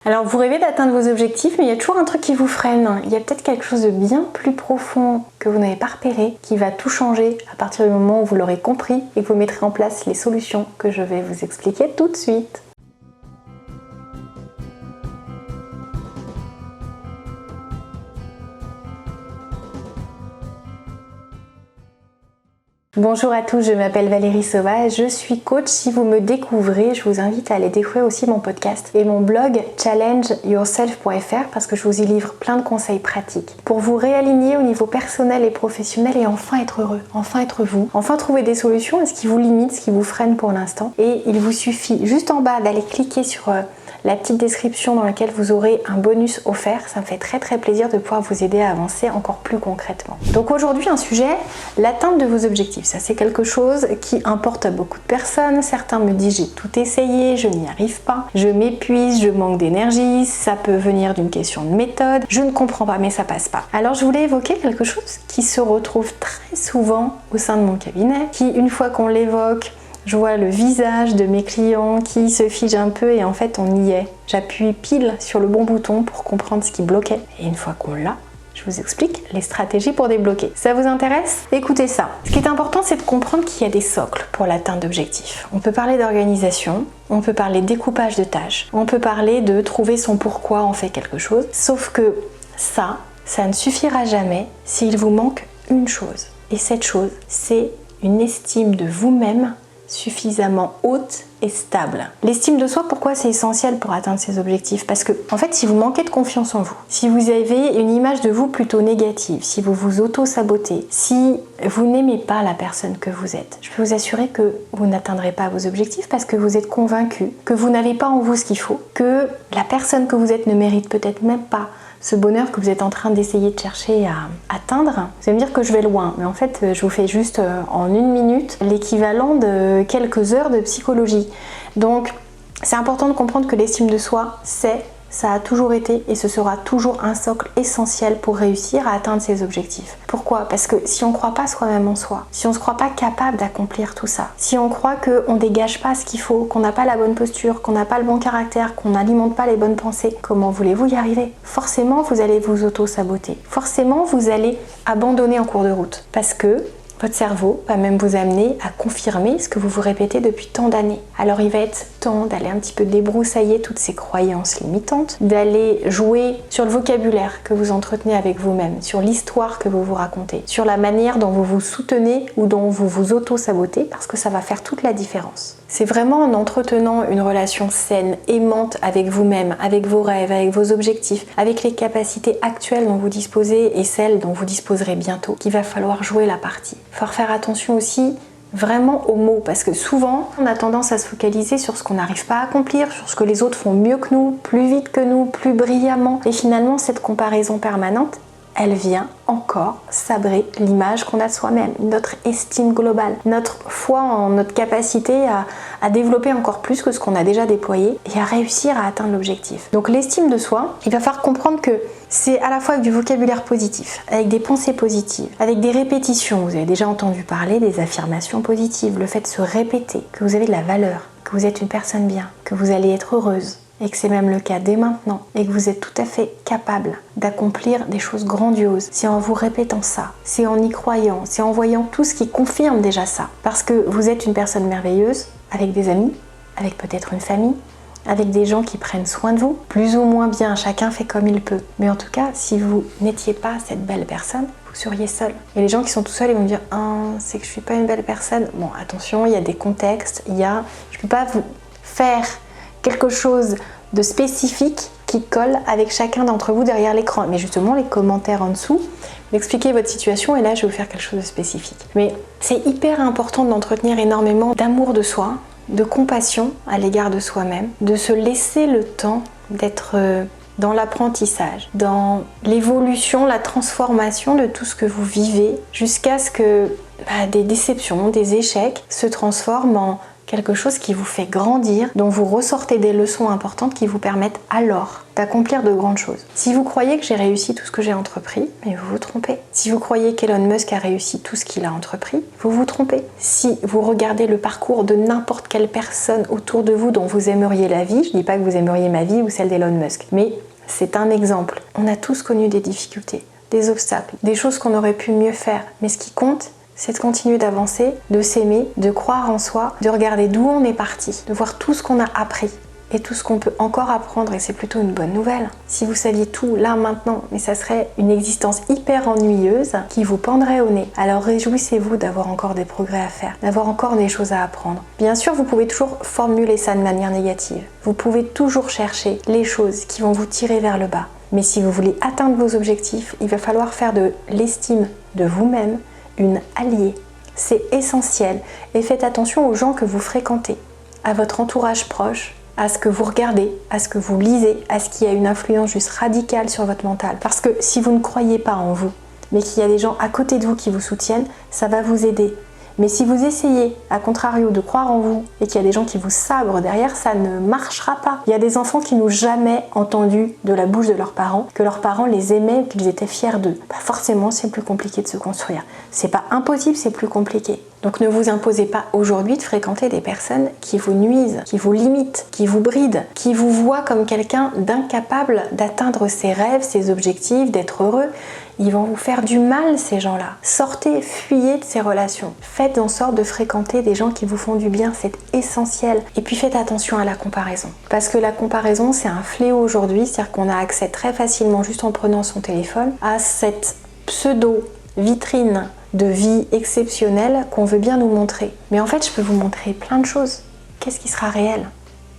Alors vous rêvez d'atteindre vos objectifs, mais il y a toujours un truc qui vous freine. Il y a peut-être quelque chose de bien plus profond que vous n'avez pas repéré, qui va tout changer à partir du moment où vous l'aurez compris et que vous mettrez en place les solutions que je vais vous expliquer tout de suite. Bonjour à tous, je m'appelle Valérie Sauvage, je suis coach. Si vous me découvrez, je vous invite à aller découvrir aussi mon podcast et mon blog challengeyourself.fr parce que je vous y livre plein de conseils pratiques pour vous réaligner au niveau personnel et professionnel et enfin être heureux, enfin être vous, enfin trouver des solutions à ce qui vous limite, ce qui vous freine pour l'instant. Et il vous suffit juste en bas d'aller cliquer sur la petite description dans laquelle vous aurez un bonus offert. Ça me fait très plaisir de pouvoir vous aider à avancer encore plus concrètement. Donc aujourd'hui un sujet, l'atteinte de vos objectifs. Ça c'est quelque chose qui importe à beaucoup de personnes. Certains me disent j'ai tout essayé, je n'y arrive pas, je m'épuise, je manque d'énergie, ça peut venir d'une question de méthode, je ne comprends pas mais ça passe pas. Alors je voulais évoquer quelque chose qui se retrouve très souvent au sein de mon cabinet, qui une fois qu'on l'évoque, je vois le visage de mes clients qui se figent un peu et en fait on y est. J'appuie pile sur le bon bouton pour comprendre ce qui bloquait. Et une fois qu'on l'a, je vous explique les stratégies pour débloquer. Ça vous intéresse? Écoutez ça. Ce qui est important, c'est de comprendre qu'il y a des socles pour l'atteinte d'objectifs. On peut parler d'organisation, on peut parler de découpage de tâches, on peut parler de trouver son pourquoi on fait quelque chose. Sauf que ça ne suffira jamais s'il vous manque une chose. Et cette chose, c'est une estime de vous-même suffisamment haute et stable. L'estime de soi, pourquoi c'est essentiel pour atteindre ces objectifs? Parce que, en fait, si vous manquez de confiance en vous, si vous avez une image de vous plutôt négative, si vous vous auto-sabotez, si vous n'aimez pas la personne que vous êtes, je peux vous assurer que vous n'atteindrez pas vos objectifs parce que vous êtes convaincu que vous n'avez pas en vous ce qu'il faut, que la personne que vous êtes ne mérite peut-être même pas ce bonheur que vous êtes en train d'essayer de chercher à atteindre. Vous allez me dire que je vais loin, mais en fait, je vous fais juste en une minute l'équivalent de quelques heures de psychologie. Donc, c'est important de comprendre que l'estime de soi, ça a toujours été et ce sera toujours un socle essentiel pour réussir à atteindre ses objectifs. Pourquoi? Parce que si on ne croit pas soi-même en soi, si on ne se croit pas capable d'accomplir tout ça, si on croit qu'on ne dégage pas ce qu'il faut, qu'on n'a pas la bonne posture, qu'on n'a pas le bon caractère, qu'on n'alimente pas les bonnes pensées, comment voulez-vous y arriver? Forcément, vous allez vous auto-saboter. Forcément, vous allez abandonner en cours de route. Parce que votre cerveau va même vous amener à confirmer ce que vous vous répétez depuis tant d'années. Alors il va être temps d'aller un petit peu débroussailler toutes ces croyances limitantes, d'aller jouer sur le vocabulaire que vous entretenez avec vous-même, sur l'histoire que vous vous racontez, sur la manière dont vous vous soutenez ou dont vous vous auto-sabotez, parce que ça va faire toute la différence. C'est vraiment en entretenant une relation saine, aimante avec vous-même, avec vos rêves, avec vos objectifs, avec les capacités actuelles dont vous disposez et celles dont vous disposerez bientôt, qu'il va falloir jouer la partie. Il faut faire attention aussi vraiment aux mots, parce que souvent on a tendance à se focaliser sur ce qu'on n'arrive pas à accomplir, sur ce que les autres font mieux que nous, plus vite que nous, plus brillamment. Et finalement, cette comparaison permanente, elle vient encore sabrer l'image qu'on a de soi-même, notre estime globale, notre foi en notre capacité à développer encore plus que ce qu'on a déjà déployé et à réussir à atteindre l'objectif. Donc l'estime de soi, il va falloir comprendre que c'est à la fois avec du vocabulaire positif, avec des pensées positives, avec des répétitions. Vous avez déjà entendu parler des affirmations positives, le fait de se répéter, que vous avez de la valeur, que vous êtes une personne bien, que vous allez être heureuse, et que c'est même le cas dès maintenant, et que vous êtes tout à fait capable d'accomplir des choses grandioses. C'est en vous répétant ça, c'est en y croyant, c'est en voyant tout ce qui confirme déjà ça. Parce que vous êtes une personne merveilleuse, avec des amis, avec peut-être une famille, avec des gens qui prennent soin de vous, plus ou moins bien, chacun fait comme il peut. Mais en tout cas, si vous n'étiez pas cette belle personne, vous seriez seul. Et les gens qui sont tout seuls, ils vont me dire « Ah, c'est que je suis pas une belle personne ». Bon, attention, il y a des contextes, je peux pas vous faire quelque chose de spécifique qui colle avec chacun d'entre vous derrière l'écran. Mais justement, les commentaires en dessous, m'expliquez votre situation et là, je vais vous faire quelque chose de spécifique. Mais c'est hyper important d'entretenir énormément d'amour de soi, de compassion à l'égard de soi-même, de se laisser le temps d'être dans l'apprentissage, dans l'évolution, la transformation de tout ce que vous vivez, jusqu'à ce que des déceptions, des échecs se transforment en quelque chose qui vous fait grandir, dont vous ressortez des leçons importantes qui vous permettent alors d'accomplir de grandes choses. Si vous croyez que j'ai réussi tout ce que j'ai entrepris, mais vous vous trompez. Si vous croyez qu'Elon Musk a réussi tout ce qu'il a entrepris, vous vous trompez. Si vous regardez le parcours de n'importe quelle personne autour de vous dont vous aimeriez la vie, je ne dis pas que vous aimeriez ma vie ou celle d'Elon Musk, mais c'est un exemple. On a tous connu des difficultés, des obstacles, des choses qu'on aurait pu mieux faire, mais ce qui compte, c'est de continuer d'avancer, de s'aimer, de croire en soi, de regarder d'où on est parti, de voir tout ce qu'on a appris et tout ce qu'on peut encore apprendre, et c'est plutôt une bonne nouvelle. Si vous saviez tout là maintenant, mais ça serait une existence hyper ennuyeuse qui vous pendrait au nez. Alors réjouissez-vous d'avoir encore des progrès à faire, d'avoir encore des choses à apprendre. Bien sûr, vous pouvez toujours formuler ça de manière négative. Vous pouvez toujours chercher les choses qui vont vous tirer vers le bas. Mais si vous voulez atteindre vos objectifs, il va falloir faire de l'estime de vous-même une alliée. C'est essentiel. Et faites attention aux gens que vous fréquentez, à votre entourage proche, à ce que vous regardez, à ce que vous lisez, à ce qui a une influence juste radicale sur votre mental. Parce que si vous ne croyez pas en vous, mais qu'il y a des gens à côté de vous qui vous soutiennent, ça va vous aider. Mais si vous essayez, à contrario, de croire en vous et qu'il y a des gens qui vous sabrent derrière, ça ne marchera pas. Il y a des enfants qui n'ont jamais entendu de la bouche de leurs parents que leurs parents les aimaient, qu'ils étaient fiers d'eux. Bah forcément, c'est plus compliqué de se construire. C'est pas impossible, c'est plus compliqué. Donc ne vous imposez pas aujourd'hui de fréquenter des personnes qui vous nuisent, qui vous limitent, qui vous brident, qui vous voient comme quelqu'un d'incapable d'atteindre ses rêves, ses objectifs, d'être heureux. Ils vont vous faire du mal, ces gens-là. Sortez, fuyez de ces relations. Faites en sorte de fréquenter des gens qui vous font du bien, c'est essentiel. Et puis faites attention à la comparaison. Parce que la comparaison, c'est un fléau aujourd'hui, c'est-à-dire qu'on a accès très facilement, juste en prenant son téléphone, à cette pseudo-vitrine de vie exceptionnelle qu'on veut bien nous montrer. Mais en fait, je peux vous montrer plein de choses. Qu'est-ce qui sera réel?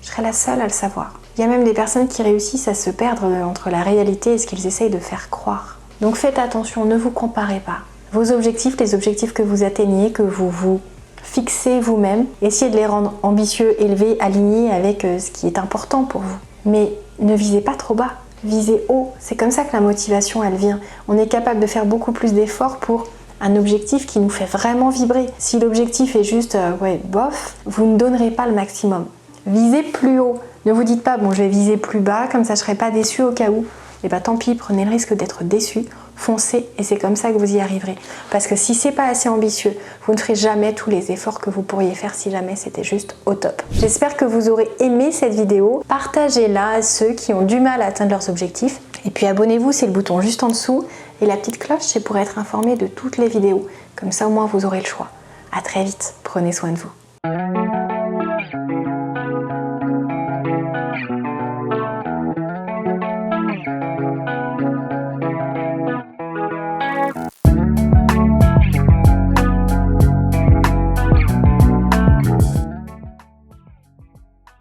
Je serai la seule à le savoir. Il y a même des personnes qui réussissent à se perdre entre la réalité et ce qu'ils essayent de faire croire. Donc faites attention, ne vous comparez pas. Vos objectifs, les objectifs que vous atteignez, que vous vous fixez vous-même, essayez de les rendre ambitieux, élevés, alignés avec ce qui est important pour vous. Mais ne visez pas trop bas, visez haut. C'est comme ça que la motivation, elle vient. On est capable de faire beaucoup plus d'efforts pour un objectif qui nous fait vraiment vibrer. Si l'objectif est juste, bof, vous ne donnerez pas le maximum. Visez plus haut. Ne vous dites pas, bon, je vais viser plus bas, comme ça je ne serai pas déçu au cas où. Et bah tant pis, prenez le risque d'être déçu, foncez et c'est comme ça que vous y arriverez. Parce que si c'est pas assez ambitieux, vous ne ferez jamais tous les efforts que vous pourriez faire si jamais c'était juste au top. J'espère que vous aurez aimé cette vidéo. Partagez-la à ceux qui ont du mal à atteindre leurs objectifs. Et puis abonnez-vous, c'est le bouton juste en dessous. Et la petite cloche, c'est pour être informé de toutes les vidéos. Comme ça au moins vous aurez le choix. À très vite, prenez soin de vous.